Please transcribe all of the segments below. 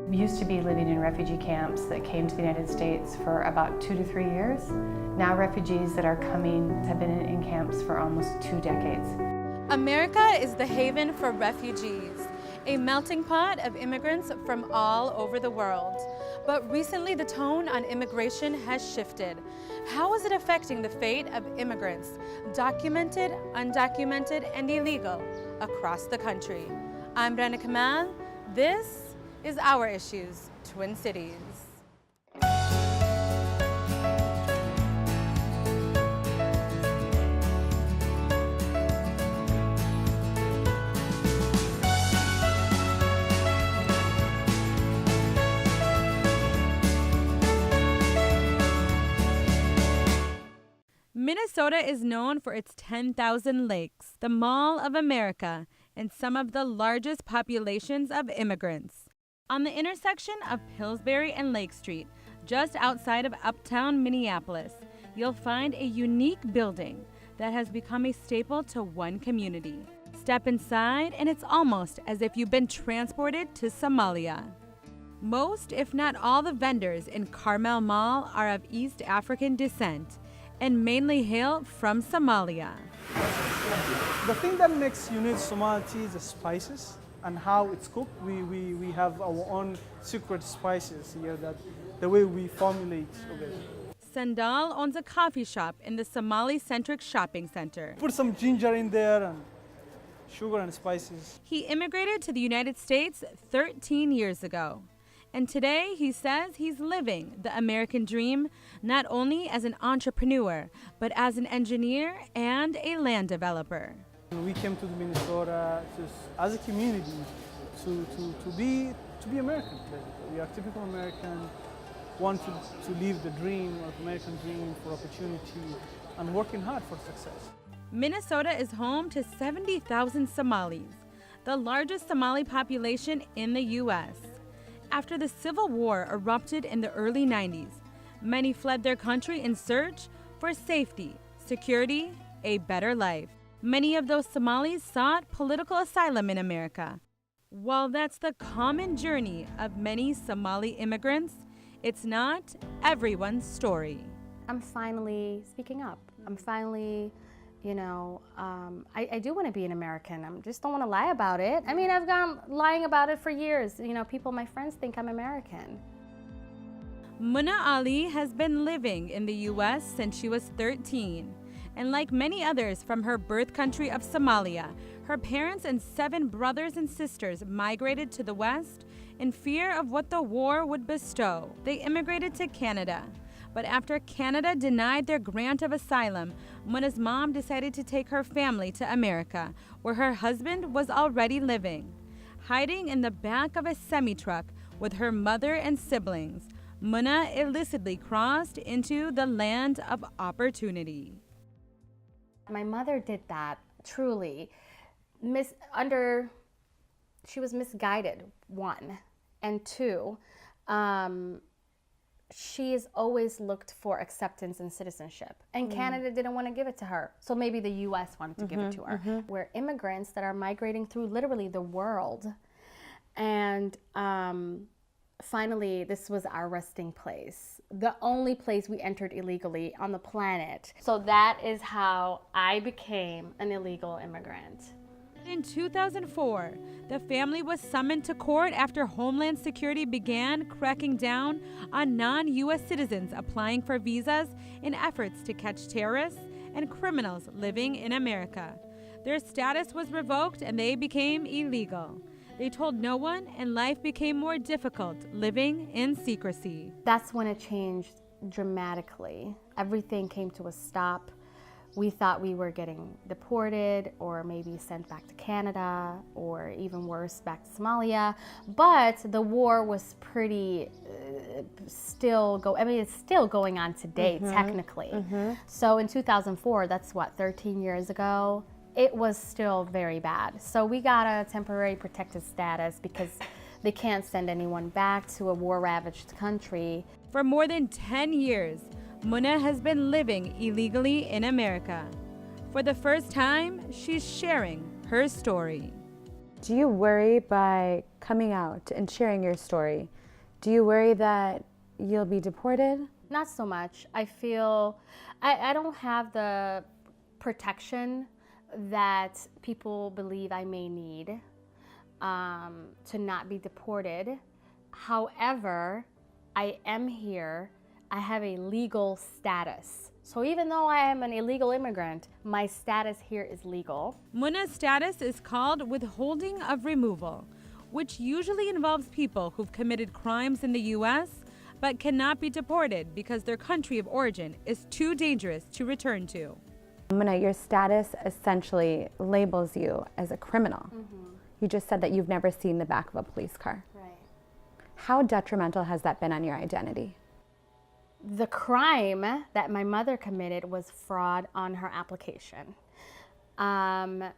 We used to be living in refugee camps that came to the United States for about 2 to 3 years. Now refugees that are coming have been in camps for almost 2 decades. America is the haven for refugees, a melting pot of immigrants from all over the world. But recently the tone on immigration has shifted. How is it affecting the fate of immigrants, documented, undocumented, and illegal, across the country? I'm Rana Kamal. This is Our Issues, Twin Cities. Minnesota is known for its 10,000 lakes, the Mall of America, and some of the largest populations of immigrants. On the intersection of Pillsbury and Lake Street, just outside of uptown Minneapolis, you'll find a unique building that has become a staple to one community. Step inside and it's almost as if you've been transported to Somalia. Most, if not all, the vendors in Carmel Mall are of East African descent and mainly hail from Somalia. The thing that makes unique Somali tea is the spices and how it's cooked. We have our own secret spices here, that the way we formulate it. Sandal owns a coffee shop in the Somali-centric shopping center. Put some ginger in there and sugar and spices. He immigrated to the United States 13 years ago. And today he says he's living the American dream, not only as an entrepreneur, but as an engineer and a land developer. We came to Minnesota just as a community to be American. We are typical American, want to live the dream of American dream for opportunity and working hard for success. Minnesota is home to 70,000 Somalis, the largest Somali population in the U.S. After the Civil War erupted in the early 90s, many fled their country in search for safety, security, a better life. Many of those Somalis sought political asylum in America. While that's the common journey of many Somali immigrants, it's not everyone's story. I'm finally speaking up. I'm finally, I do want to be an American. I just don't want to lie about it. I mean, I've gone lying about it for years. My friends think I'm American. Muna Ali has been living in the U.S. since she was 13. And like many others from her birth country of Somalia, her parents and 7 brothers and sisters migrated to the West in fear of what the war would bestow. They immigrated to Canada. But after Canada denied their grant of asylum, Muna's mom decided to take her family to America, where her husband was already living. Hiding in the back of a semi-truck with her mother and siblings, Muna illicitly crossed into the land of opportunity. My mother did that, truly. She was misguided, 1. And 2, she has always looked for acceptance and citizenship. And Canada didn't want to give it to her. So maybe the U.S. wanted to give it to her. We're immigrants that are migrating through literally the world. And finally, this was our resting place. The only place we entered illegally on the planet. So that is how I became an illegal immigrant. In 2004, the family was summoned to court after Homeland Security began cracking down on non-U.S. citizens applying for visas in efforts to catch terrorists and criminals living in America. Their status was revoked and they became illegal. They told no one, and life became more difficult living in secrecy. That's when it changed dramatically. Everything came to a stop. We thought we were getting deported or maybe sent back to Canada or even worse, back to Somalia. But the war was pretty it's still going on today, technically. So in 2004, that's 13 years ago. It was still very bad. So we got a temporary protected status because they can't send anyone back to a war-ravaged country. For more than 10 years, Muna has been living illegally in America. For the first time, she's sharing her story. Do you worry by coming out and sharing your story? Do you worry that you'll be deported? Not so much. I feel I don't have the protection that people believe I may need to not be deported. However, I am here. I have a legal status. So even though I am an illegal immigrant, my status here is legal. Muna's status is called withholding of removal, which usually involves people who've committed crimes in the U.S. but cannot be deported because their country of origin is too dangerous to return to. Muna, your status essentially labels you as a criminal. You just said that you've never seen the back of a police car. Right. How detrimental has that been on your identity? The crime that my mother committed was fraud on her application.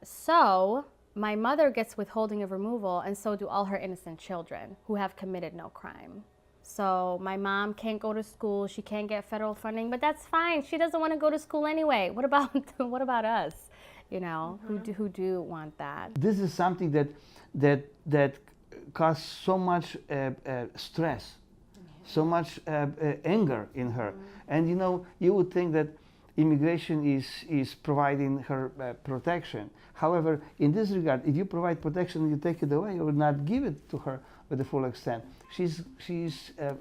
So my mother gets withholding of removal, and so do all her innocent children who have committed no crime. So my mom can't go to school, she can't get federal funding, but that's fine. She doesn't want to go to school anyway. What about us? You know, who do want that? This is something that causes so much stress, so much anger in her. And you know, you would think that immigration is providing her protection. However, in this regard, if you provide protection and you take it away or not give it to her with the full extent, she's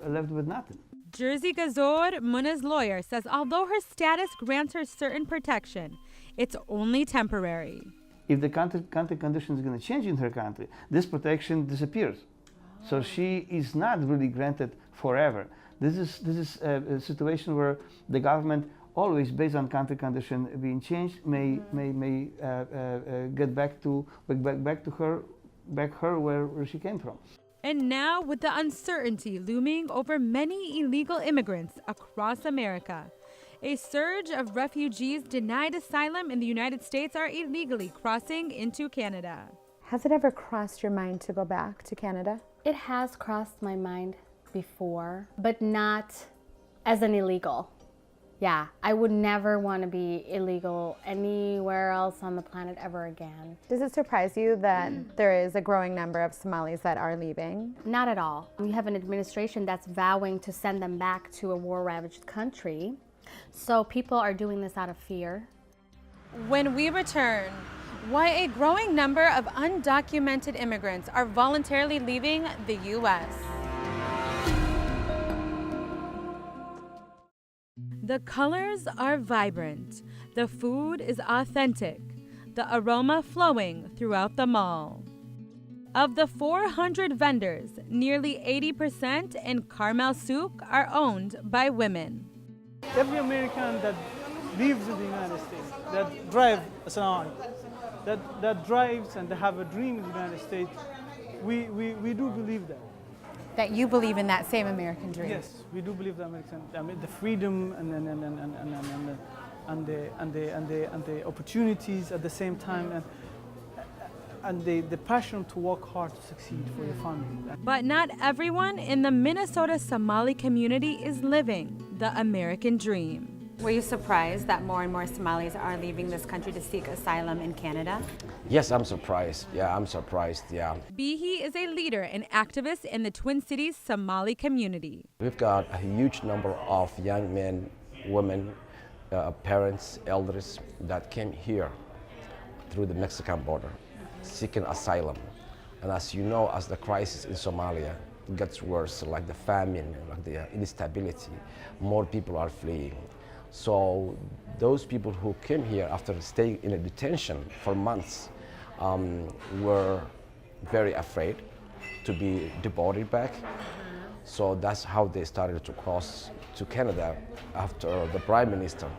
left with nothing. Jerzy Guzier, Muna's lawyer, says although her status grants her certain protection, it's only temporary. If the country condition is going to change in her country, this protection disappears. So she is not really granted forever. This is a situation where the government, always based on country condition being changed, may get back her where she came from. And now, with the uncertainty looming over many illegal immigrants across America, a surge of refugees denied asylum in the United States are illegally crossing into Canada. Has it ever crossed your mind to go back to Canada? It has crossed my mind before, but not as an illegal. Yeah, I would never want to be illegal anywhere else on the planet ever again. Does it surprise you that there is a growing number of Somalis that are leaving? Not at all. We have an administration that's vowing to send them back to a war-ravaged country. So people are doing this out of fear. When we return, why a growing number of undocumented immigrants are voluntarily leaving the U.S. The colors are vibrant, the food is authentic, the aroma flowing throughout the mall. Of the 400 vendors, nearly 80% in Carmel Souk are owned by women. Every American that lives in the United States, that drives, that drives and they have a dream in the United States, we do believe that. That you believe in that same American dream? Yes, we do believe the the freedom and the opportunities at the same time, and the passion to work hard to succeed for your family. But not everyone in the Minnesota Somali community is living the American dream. Were you surprised that more and more Somalis are leaving this country to seek asylum in Canada? Yes, I'm surprised. Yeah, I'm surprised, yeah. Bihi is a leader and activist in the Twin Cities Somali community. We've got a huge number of young men, women, parents, elders that came here through the Mexican border seeking asylum. And as you know, as the crisis in Somalia gets worse, like the famine, like the instability, more people are fleeing. So those people who came here after staying in a detention for months were very afraid to be deported back. So that's how they started to cross to Canada after the Prime Minister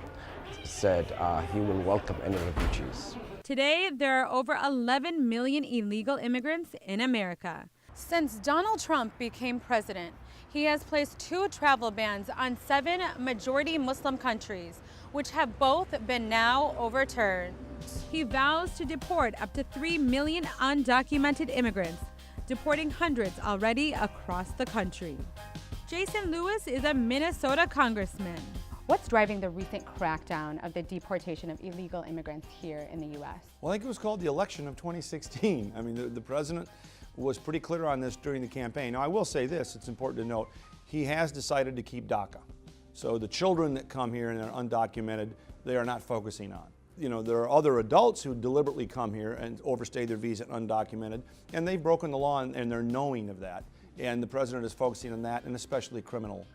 said he will welcome any refugees. Today, there are over 11 million illegal immigrants in America. Since Donald Trump became president, he has placed 2 travel bans on 7 majority Muslim countries, which have both been now overturned. He vows to deport up to 3 million undocumented immigrants, deporting hundreds already across the country. Jason Lewis is a Minnesota congressman. What's driving the recent crackdown of the deportation of illegal immigrants here in the U.S.? Well, I think it was called the election of 2016. I mean, the president was pretty clear on this during the campaign. Now, I will say this, it's important to note, he has decided to keep DACA. So the children that come here and are undocumented, they are not focusing on. You know, there are other adults who deliberately come here and overstay their visa undocumented, and they've broken the law and they're knowing of that. And the president is focusing on that, and especially criminal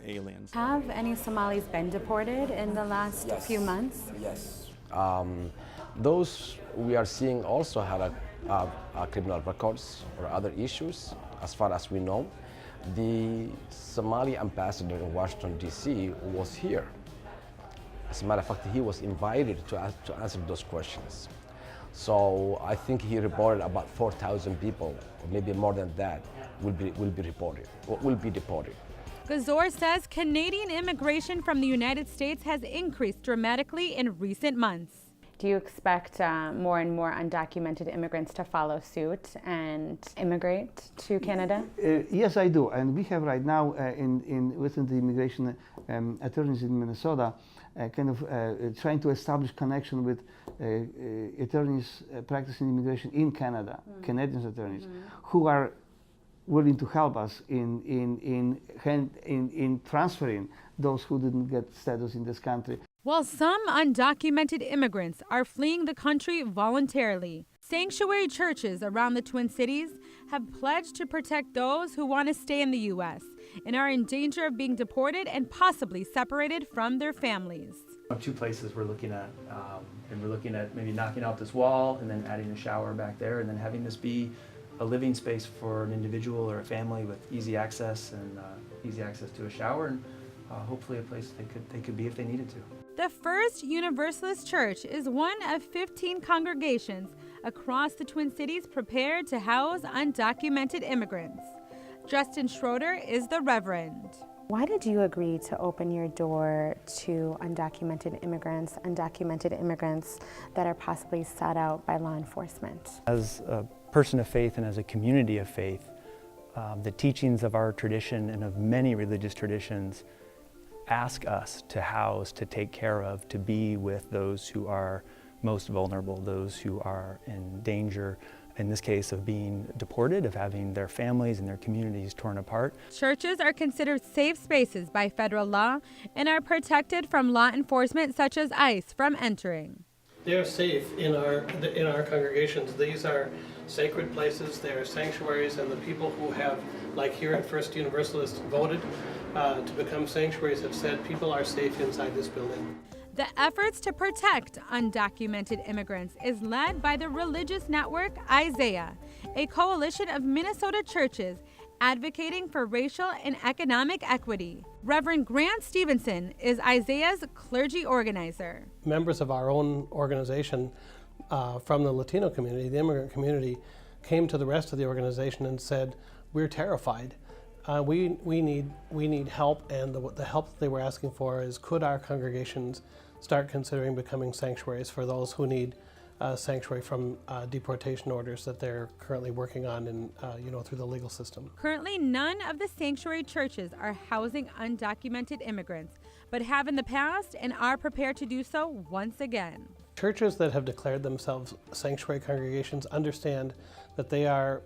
aliens. Have any Somalis been deported in the last few months? Yes. Those we are seeing also had criminal records or other issues, as far as we know. The Somali ambassador in Washington, D.C. was here. As a matter of fact, he was invited to answer those questions. So I think he reported about 4,000 people, or maybe more than that, will be deported. Guzier says Canadian immigration from the United States has increased dramatically in recent months. Do you expect more and more undocumented immigrants to follow suit and immigrate to Canada? Yes, I do. And we have right now within the immigration attorneys in Minnesota trying to establish connection with attorneys practicing immigration in Canada, Canadian attorneys, who are willing to help us in transferring those who didn't get status in this country. While some undocumented immigrants are fleeing the country voluntarily, sanctuary churches around the Twin Cities have pledged to protect those who want to stay in the U.S. and are in danger of being deported and possibly separated from their families. Two places we're looking at, and we're looking at maybe knocking out this wall and then adding a shower back there and then having this be a living space for an individual or a family with easy access and easy access to a shower, and hopefully a place they could be if they needed to. The First Universalist Church is one of 15 congregations across the Twin Cities prepared to house undocumented immigrants. Justin Schroeder is the Reverend. Why did you agree to open your door to undocumented immigrants that are possibly sought out by law enforcement? As a person of faith and as a community of faith, the teachings of our tradition and of many religious traditions ask us to house, to take care of, to be with those who are most vulnerable, those who are in danger, in this case of being deported, of having their families and their communities torn apart. Churches are considered safe spaces by federal law and are protected from law enforcement such as ICE from entering. They are safe in our congregations. These are sacred places, they are sanctuaries, and the people who have, like here at First Universalist, voted to become sanctuaries have said people are safe inside this building. The efforts to protect undocumented immigrants is led by the religious network Isaiah, a coalition of Minnesota churches advocating for racial and economic equity. Reverend Grant Stevensen is Isaiah's clergy organizer. Members of our own organization from the Latino community, the immigrant community, came to the rest of the organization and said, we're terrified. We need help, and the help that they were asking for is, could our congregations start considering becoming sanctuaries for those who need sanctuary from deportation orders that they're currently working on and through the legal system. Currently, none of the sanctuary churches are housing undocumented immigrants, but have in the past and are prepared to do so once again. Churches that have declared themselves sanctuary congregations understand that they are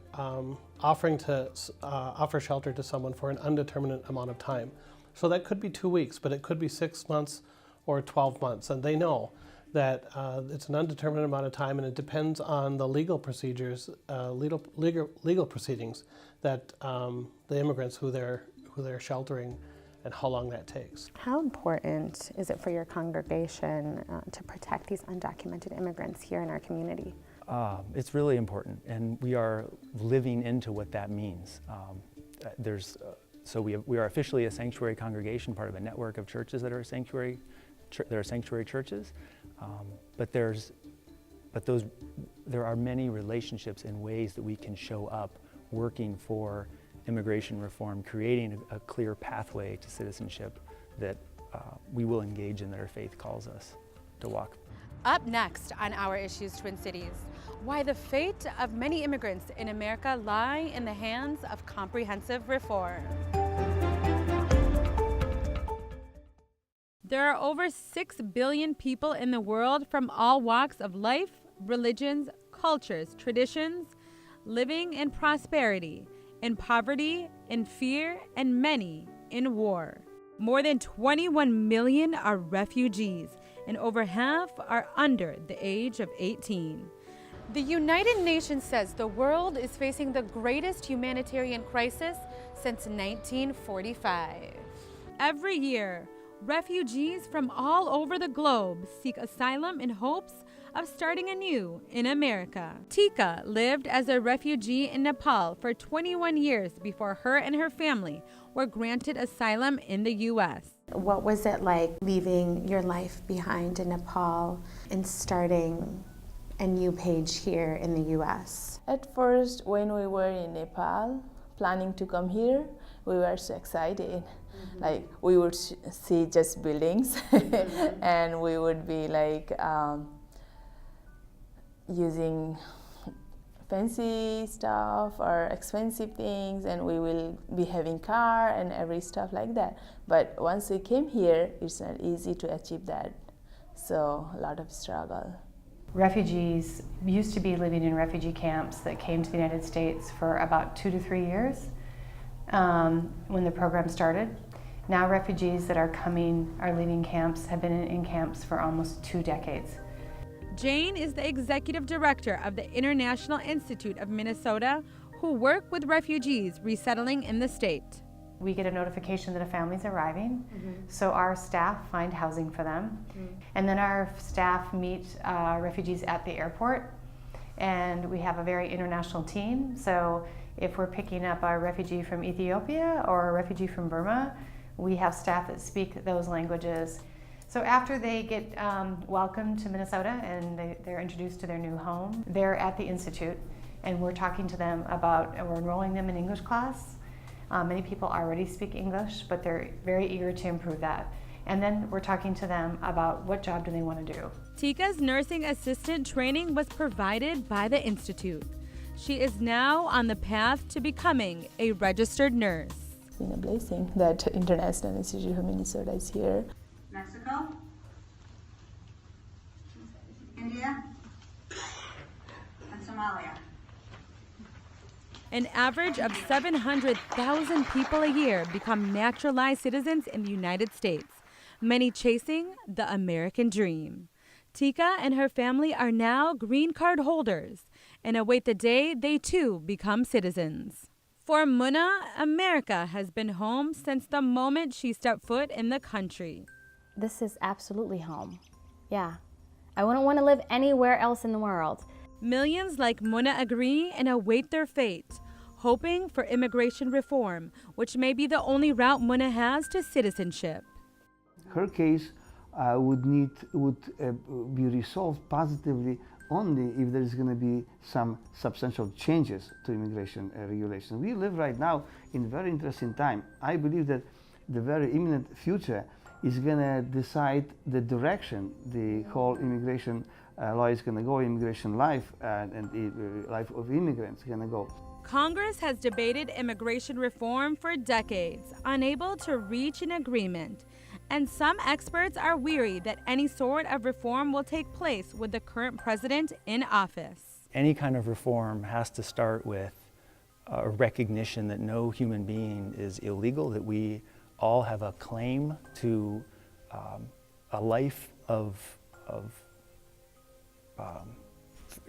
offering to offer shelter to someone for an undeterminate amount of time. So that could be 2 weeks, but it could be 6 months or 12 months, and they know that it's an undeterminate amount of time, and it depends on the legal procedures, legal proceedings that the immigrants who they're sheltering, and how long that takes. How important is it for your congregation to protect these undocumented immigrants here in our community? It's really important, and we are living into what that means. So we are officially a sanctuary congregation, part of a network of churches that are sanctuary churches, but there are many relationships and ways that we can show up working for immigration reform, creating a clear pathway to citizenship that we will engage in, that our faith calls us to walk. Up next on Our Issues Twin Cities, why the fate of many immigrants in America lie in the hands of comprehensive reform. There are over 6 billion people in the world from all walks of life, religions, cultures, traditions, living in prosperity, in poverty, in fear, and many in war. More than 21 million are refugees, and over half are under the age of 18. The United Nations says the world is facing the greatest humanitarian crisis since 1945. Every year, refugees from all over the globe seek asylum in hopes of starting anew in America. Tika lived as a refugee in Nepal for 21 years before her and her family were granted asylum in the U.S. What was it like leaving your life behind in Nepal and starting a new page here in the U.S.? At first, when we were in Nepal, planning to come here, we were so excited. Like, we would see just buildings and we would be like using fancy stuff or expensive things, and we will be having car and every stuff like that. But once we came here, it's not easy to achieve that. So a lot of struggle. Refugees used to be living in refugee camps that came to the United States for about 2 to 3 years when the program started. Now refugees that are leaving camps have been in camps for almost 2 decades. Jane is the executive director of the International Institute of Minnesota, who work with refugees resettling in the state. We get a notification that a family's arriving, so our staff find housing for them. And then our staff meet refugees at the airport, and we have a very international team. So if we're picking up a refugee from Ethiopia or a refugee from Burma, we have staff that speak those languages. So after they get welcomed to Minnesota and they're introduced to their new home, they're at the Institute, and we're talking to them we're enrolling them in English class. Many people already speak English, but they're very eager to improve that. And then we're talking to them about what job do they want to do. Tika's nursing assistant training was provided by the Institute. She is now on the path to becoming a registered nurse. It's been a blessing that International Institute of Minnesota is here. Mexico, India, and Somalia. An average of 700,000 people a year become naturalized citizens in the United States, many chasing the American dream. Tika and her family are now green card holders and await the day they too become citizens. For Muna, America has been home since the moment she stepped foot in the country. This is absolutely home. Yeah. I wouldn't want to live anywhere else in the world. Millions like Muna agree and await their fate, hoping for immigration reform, which may be the only route Muna has to citizenship. Her case would be resolved positively only if there is going to be some substantial changes to immigration regulations. We live right now in a very interesting time. I believe that the very imminent future is going to decide the direction the whole immigration law is going to go, immigration life and the life of immigrants is going to go. Congress has debated immigration reform for decades, unable to reach an agreement. And some experts are weary that any sort of reform will take place with the current president in office. Any kind of reform has to start with a recognition that no human being is illegal, that we all have a claim to a life of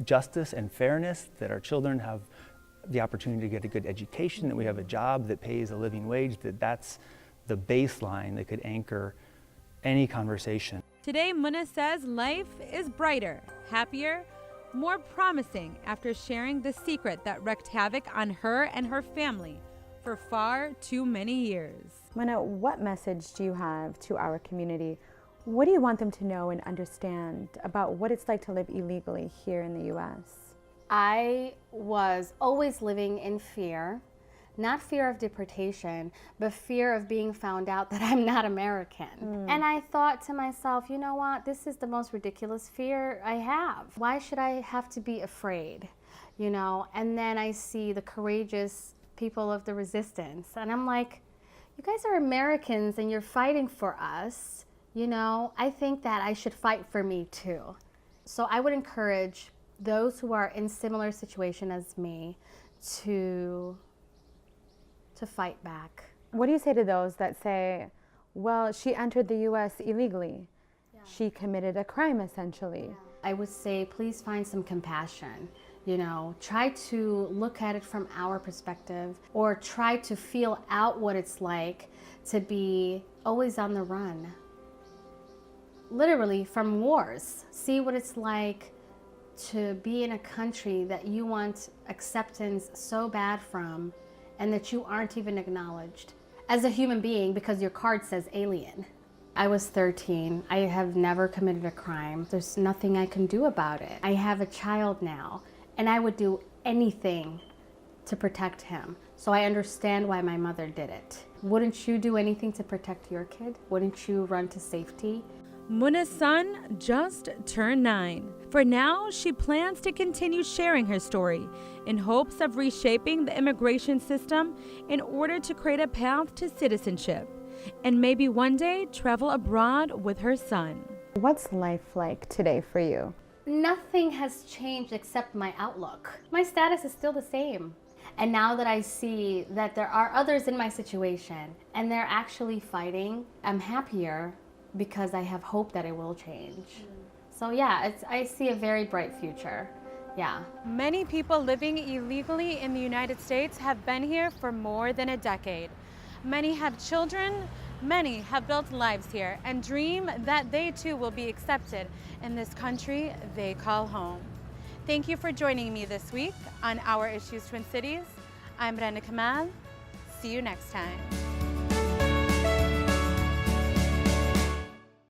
justice and fairness, that our children have the opportunity to get a good education, that we have a job that pays a living wage, that's the baseline that could anchor any conversation. Today, Muna says life is brighter, happier, more promising after sharing the secret that wreaked havoc on her and her family for far too many years. Muna, what message do you have to our community? What do you want them to know and understand about what it's like to live illegally here in the U.S.? I was always living in fear, not fear of deportation, but fear of being found out that I'm not American. And I thought to myself, you know what, this is the most ridiculous fear I have. Why should I have to be afraid, you know? And then I see the courageous people of the resistance, and I'm like, you guys are Americans and you're fighting for us. You know, I think that I should fight for me too. So I would encourage those who are in similar situation as me to fight back. What do you say to those that say, well, she entered the U.S. illegally? Yeah. She committed a crime, essentially. Yeah. I would say, please find some compassion. You know, try to look at it from our perspective, or try to feel out what it's like to be always on the run. Literally from wars. See what it's like to be in a country that you want acceptance so bad from, and that you aren't even acknowledged as a human being because your card says alien. I was 13. I have never committed a crime. There's nothing I can do about it. I have a child now, and I would do anything to protect him. So I understand why my mother did it. Wouldn't you do anything to protect your kid? Wouldn't you run to safety? Muna's son just turned 9. For now, she plans to continue sharing her story in hopes of reshaping the immigration system in order to create a path to citizenship, and maybe one day travel abroad with her son. What's life like today for you? Nothing has changed except my outlook. My status is still the same. And now that I see that there are others in my situation and they're actually fighting, I'm happier because I have hope that it will change. So yeah, I see a very bright future. Yeah. Many people living illegally in the United States have been here for more than a decade. Many have children, many have built lives here and dream that they too will be accepted in this country they call home. Thank you for joining me this week on Our Issues Twin Cities. I'm Rana Kamal. See you next time.